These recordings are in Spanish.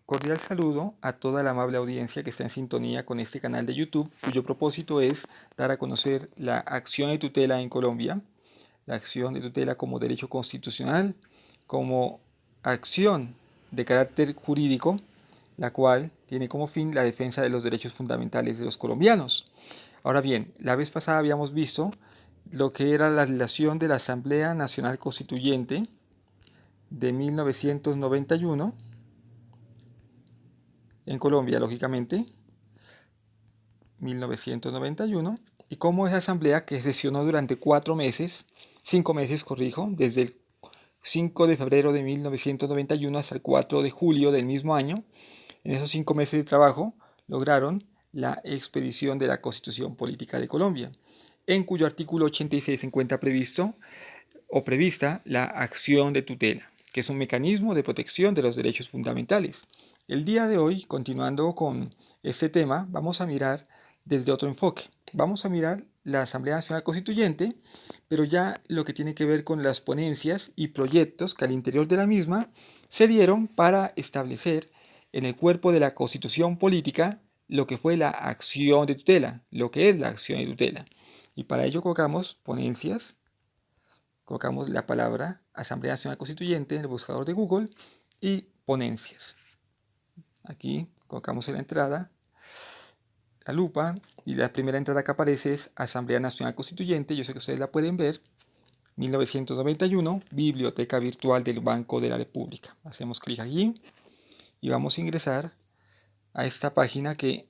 Cordial saludo a toda la amable audiencia que está en sintonía con este canal de YouTube, cuyo propósito es dar a conocer la acción de tutela en Colombia, la acción de tutela como derecho constitucional, como acción de carácter jurídico, la cual tiene como fin la defensa de los derechos fundamentales de los colombianos. Ahora bien, la vez pasada habíamos visto lo que era la relación de la Asamblea Nacional Constituyente de 1991 en Colombia, lógicamente, 1991, y cómo esa asamblea que sesionó durante 4 meses, 5 meses, corrijo, desde el 5 de febrero de 1991 hasta el 4 de julio del mismo año, en esos 5 meses de trabajo lograron la expedición de la Constitución Política de Colombia, en cuyo artículo 86 se encuentra previsto o prevista la acción de tutela, que es un mecanismo de protección de los derechos fundamentales. El día de hoy, continuando con este tema, vamos a mirar desde otro enfoque. Vamos a mirar la Asamblea Nacional Constituyente, pero ya lo que tiene que ver con las ponencias y proyectos que al interior de la misma se dieron para establecer en el cuerpo de la Constitución Política lo que fue la acción de tutela, lo que es la acción de tutela. Y para ello colocamos la palabra Asamblea Nacional Constituyente en el buscador de Google y ponencias. Aquí colocamos en la entrada la lupa y la primera entrada que aparece es Asamblea Nacional Constituyente. Yo sé que ustedes la pueden ver. 1991, Biblioteca Virtual del Banco de la República. Hacemos clic allí y vamos a ingresar a esta página que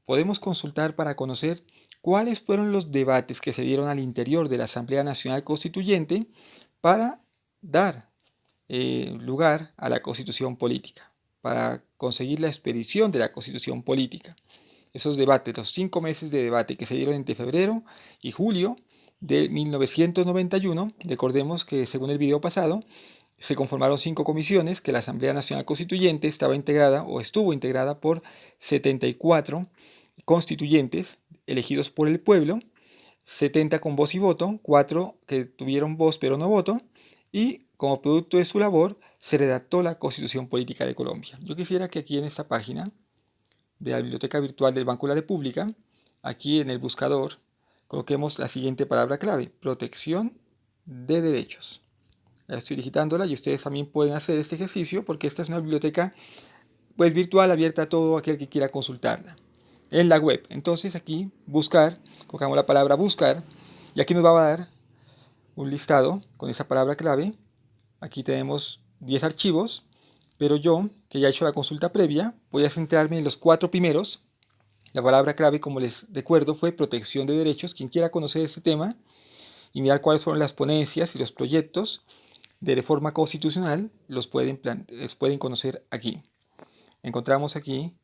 podemos consultar para conocer cuáles fueron los debates que se dieron al interior de la Asamblea Nacional Constituyente para dar lugar a la Constitución Política, para conseguir la expedición de la Constitución Política. Esos debates, los 5 meses de debate que se dieron entre febrero y julio de 1991, recordemos que según el video pasado, se conformaron 5 comisiones, que la Asamblea Nacional Constituyente estaba integrada o estuvo integrada por 74 constituyentes elegidos por el pueblo, 70 con voz y voto, 4 que tuvieron voz pero no voto, y como producto de su labor se redactó la Constitución Política de Colombia. Yo quisiera que aquí en esta página de la Biblioteca Virtual del Banco de la República, aquí en el buscador, coloquemos la siguiente palabra clave: protección de derechos. Ya estoy digitándola y ustedes también pueden hacer este ejercicio porque esta es una biblioteca pues virtual abierta a todo aquel que quiera consultarla en la web. Entonces aquí buscar, colocamos la palabra buscar y aquí nos va a dar un listado con esa palabra clave. Aquí tenemos 10 archivos, pero yo, que ya he hecho la consulta previa, voy a centrarme en los 4 primeros. La palabra clave, como les recuerdo, fue protección de derechos. Quien quiera conocer este tema y mirar cuáles fueron las ponencias y los proyectos de reforma constitucional, los pueden conocer aquí. Encontramos aquí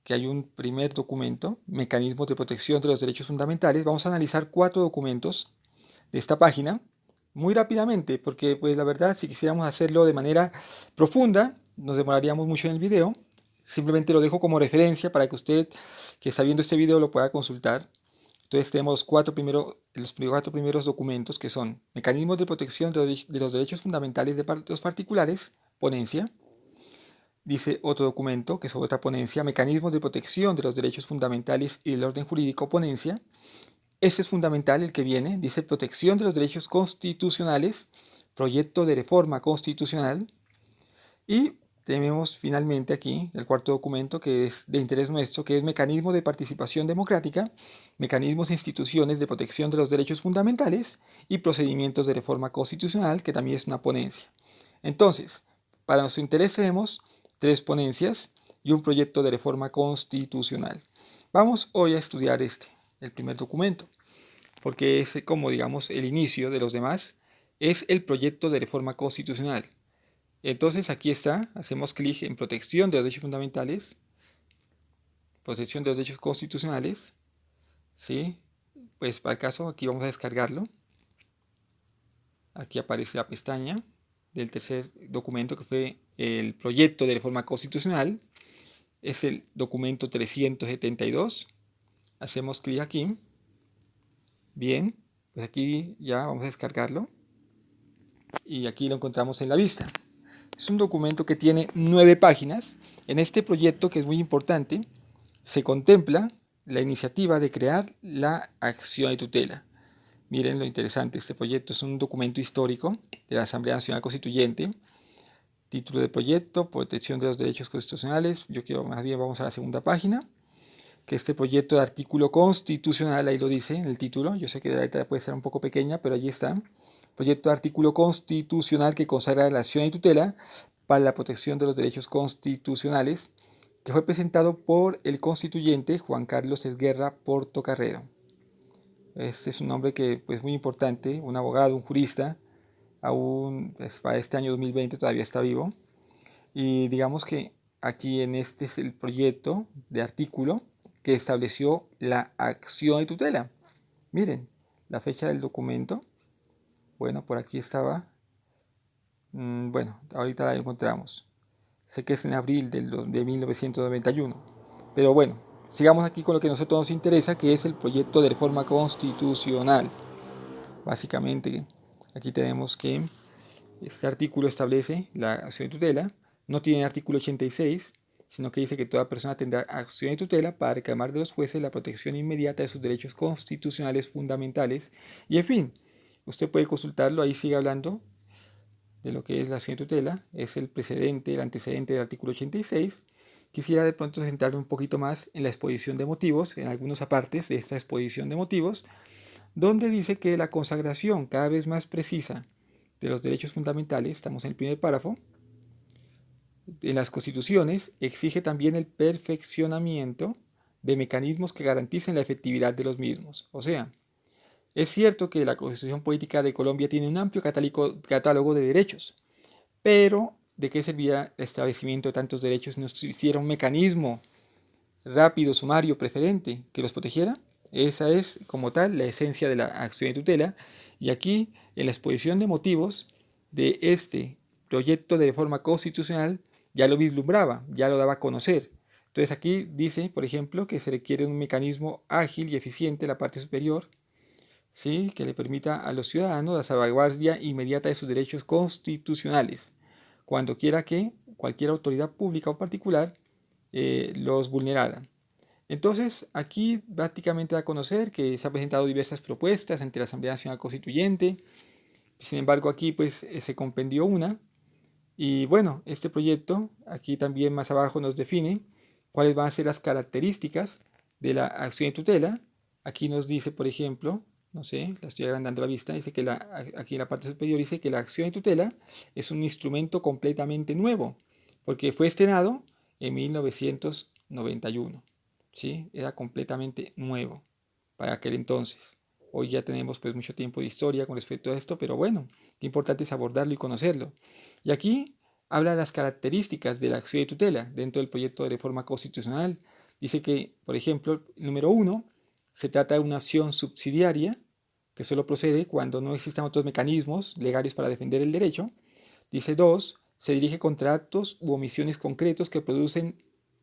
que hay un primer documento, Mecanismos de Protección de los Derechos Fundamentales. Vamos a analizar 4 documentos de esta página muy rápidamente, porque pues la verdad, si quisiéramos hacerlo de manera profunda, nos demoraríamos mucho en el video. Simplemente lo dejo como referencia para que usted que está viendo este video lo pueda consultar. Entonces tenemos los 4 primeros documentos, que son Mecanismos de Protección de los Derechos Fundamentales de los Particulares, ponencia. Dice otro documento, que es otra ponencia, Mecanismos de Protección de los Derechos Fundamentales y del Orden Jurídico, ponencia. Este es fundamental, el que viene, dice protección de los derechos constitucionales, proyecto de reforma constitucional. Y tenemos finalmente aquí el cuarto documento, que es de interés nuestro, que es mecanismo de participación democrática, mecanismos e instituciones de protección de los derechos fundamentales y procedimientos de reforma constitucional, que también es una ponencia. Entonces, para nuestro interés tenemos 3 ponencias y un proyecto de reforma constitucional. Vamos hoy a estudiar el primer documento, porque es como digamos el inicio de los demás, es el proyecto de reforma constitucional. Entonces aquí está, hacemos clic en protección de los derechos fundamentales, protección de los derechos constitucionales, ¿sí? Pues para el caso aquí vamos a descargarlo. Aquí aparece la pestaña del tercer documento, que fue el proyecto de reforma constitucional, es el documento 372. Hacemos clic aquí. Bien, pues aquí ya vamos a descargarlo y aquí lo encontramos en la vista. Es un documento que tiene 9 páginas. En este proyecto, que es muy importante, se contempla la iniciativa de crear la acción de tutela. Miren lo interesante, este proyecto es un documento histórico de la Asamblea Nacional Constituyente. Título del proyecto: protección de los derechos constitucionales. Yo quiero, más bien vamos a la segunda página, que este proyecto de artículo constitucional, ahí lo dice en el título. Yo sé que la letra puede ser un poco pequeña, pero allí está. Proyecto de artículo constitucional que consagra la acción de tutela para la protección de los derechos constitucionales, que fue presentado por el constituyente Juan Carlos Esguerra Portocarrero. Este es un nombre que es pues, muy importante, un abogado, un jurista, aún pues, para este año 2020 todavía está vivo. Y digamos que aquí en este es el proyecto de artículo que estableció la acción de tutela. Miren, la fecha del documento. Bueno, por aquí estaba. Bueno, ahorita la encontramos. Sé que es en abril de 1991. Pero bueno, sigamos aquí con lo que a nosotros nos interesa, que es el proyecto de reforma constitucional. Básicamente, aquí tenemos que este artículo establece la acción de tutela. No tiene artículo 86, sino que dice que toda persona tendrá acción de tutela para reclamar de los jueces la protección inmediata de sus derechos constitucionales fundamentales. Y en fin, usted puede consultarlo, ahí sigue hablando de lo que es la acción de tutela. Es el precedente, el antecedente del artículo 86. Quisiera de pronto centrarme un poquito más en la exposición de motivos, en algunos apartes de esta exposición de motivos, donde dice que la consagración cada vez más precisa de los derechos fundamentales, estamos en el primer párrafo, en las constituciones exige también el perfeccionamiento de mecanismos que garanticen la efectividad de los mismos. O sea, es cierto que la Constitución Política de Colombia tiene un amplio catálogo de derechos, pero ¿de qué servía el establecimiento de tantos derechos si no se hiciera un mecanismo rápido, sumario, preferente que los protegiera? Esa es, como tal, la esencia de la acción de tutela. Y aquí, en la exposición de motivos de este proyecto de reforma constitucional, ya lo vislumbraba, ya lo daba a conocer. Entonces aquí dice, por ejemplo, que se requiere un mecanismo ágil y eficiente en la parte superior, ¿sí?, que le permita a los ciudadanos la salvaguardia inmediata de sus derechos constitucionales, cuando quiera que cualquier autoridad pública o particular los vulnerara. Entonces, aquí prácticamente da a conocer que se han presentado diversas propuestas ante la Asamblea Nacional Constituyente. Sin embargo, aquí pues se compendió una. Y bueno, este proyecto, aquí también más abajo nos define cuáles van a ser las características de la acción de tutela. Aquí nos dice, por ejemplo, no sé, la estoy agrandando la vista, dice que aquí en la parte superior dice que la acción de tutela es un instrumento completamente nuevo, porque fue estrenado en 1991. ¿Sí? Era completamente nuevo para aquel entonces. Hoy ya tenemos pues mucho tiempo de historia con respecto a esto, pero bueno, lo importante es abordarlo y conocerlo. Y aquí habla de las características de la acción de tutela dentro del proyecto de reforma constitucional. Dice que, por ejemplo, número 1, se trata de una acción subsidiaria que solo procede cuando no existan otros mecanismos legales para defender el derecho. Dice 2, se dirige contra actos u omisiones concretos que producen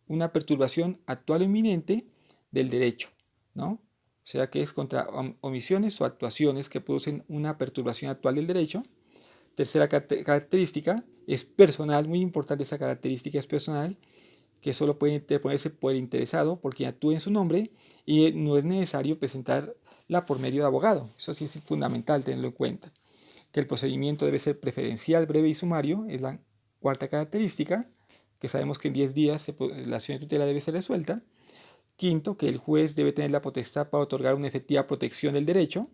una perturbación actual o inminente del derecho, ¿no? O sea que es contra omisiones o actuaciones que producen una perturbación actual del derecho. Tercera característica es personal, muy importante esa característica es personal, que solo puede interponerse por el interesado, por quien actúe en su nombre, y no es necesario presentarla por medio de abogado. Eso sí es fundamental tenerlo en cuenta. Que el procedimiento debe ser preferencial, breve y sumario, es la cuarta característica, que sabemos que en 10 días la acción de tutela debe ser resuelta. Quinto, que el juez debe tener la potestad para otorgar una efectiva protección del derecho.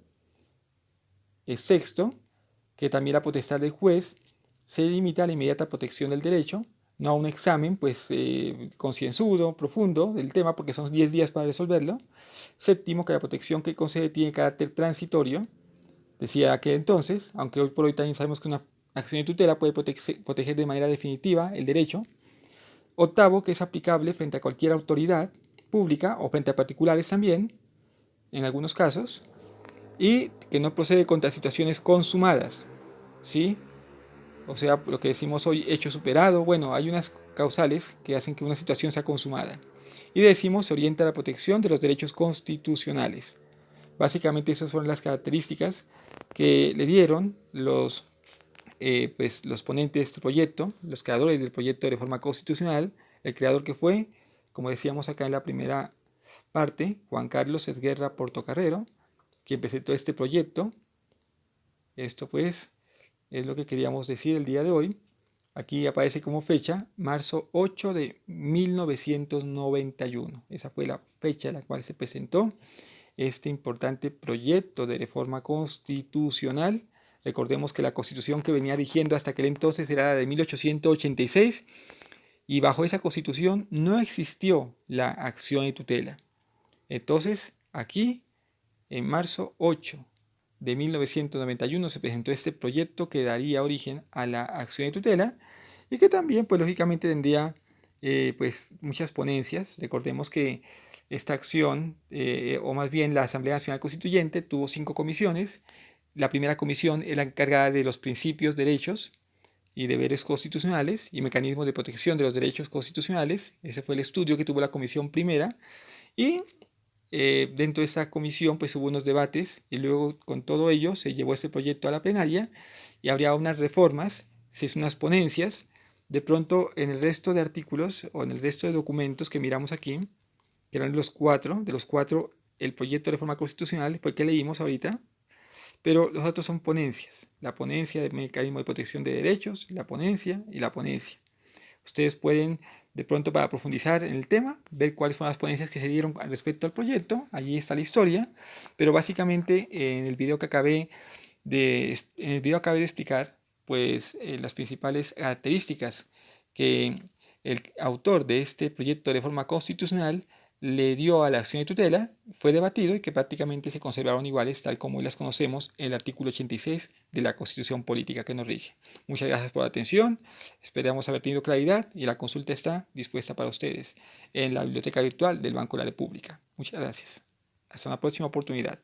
Sexto, que también la potestad del juez se limita a la inmediata protección del derecho, no a un examen pues concienzudo, profundo del tema, porque son 10 días para resolverlo. Séptimo, que la protección que concede tiene carácter transitorio. Decía que entonces, aunque hoy por hoy también sabemos que una acción de tutela puede proteger de manera definitiva el derecho. Octavo, que es aplicable frente a cualquier autoridad pública o frente a particulares también, en algunos casos, y que no procede contra situaciones consumadas, ¿sí? O sea, lo que decimos hoy, hecho superado. Bueno, hay unas causales que hacen que una situación sea consumada. Y decimos, se orienta a la protección de los derechos constitucionales. Básicamente esas fueron las características que le dieron los pues los ponentes de este proyecto, los creadores del proyecto de reforma constitucional, el creador que fue, como decíamos acá en la primera parte, Juan Carlos Esguerra Portocarrero, quien presentó este proyecto. Esto pues es lo que queríamos decir el día de hoy. Aquí aparece como fecha marzo 8 de 1991. Esa fue la fecha en la cual se presentó este importante proyecto de reforma constitucional. Recordemos que la constitución que venía rigiendo hasta aquel entonces era la de 1886 y bajo esa constitución no existió la acción de tutela. Entonces, aquí, en marzo 8 de 1991 se presentó este proyecto que daría origen a la acción de tutela y que también, pues lógicamente tendría pues muchas ponencias. Recordemos que esta acción, o más bien la Asamblea Nacional Constituyente, tuvo 5 comisiones. La primera comisión es la encargada de los principios, derechos y deberes constitucionales y mecanismos de protección de los derechos constitucionales. Ese fue el estudio que tuvo la comisión primera. Y dentro de esta comisión pues hubo unos debates y luego con todo ello se llevó este proyecto a la plenaria y habría unas reformas, se hizo unas ponencias. De pronto en el resto de artículos o en el resto de documentos que miramos aquí, que eran los 4, de los 4 el proyecto de reforma constitucional fue el que leímos ahorita, pero los otros son ponencias. La ponencia de mecanismo de protección de derechos, la ponencia y la ponencia. Ustedes pueden, de pronto para profundizar en el tema, ver cuáles fueron las ponencias que se dieron respecto al proyecto. Allí está la historia, pero básicamente en el video que acabé de explicar, pues las principales características que el autor de este proyecto de reforma constitucional le dio a la acción de tutela fue debatido y que prácticamente se conservaron iguales tal como las conocemos en el artículo 86 de la Constitución Política que nos rige. Muchas gracias por la atención, esperamos haber tenido claridad y la consulta está dispuesta para ustedes en la biblioteca virtual del Banco de la República. Muchas gracias. Hasta una próxima oportunidad.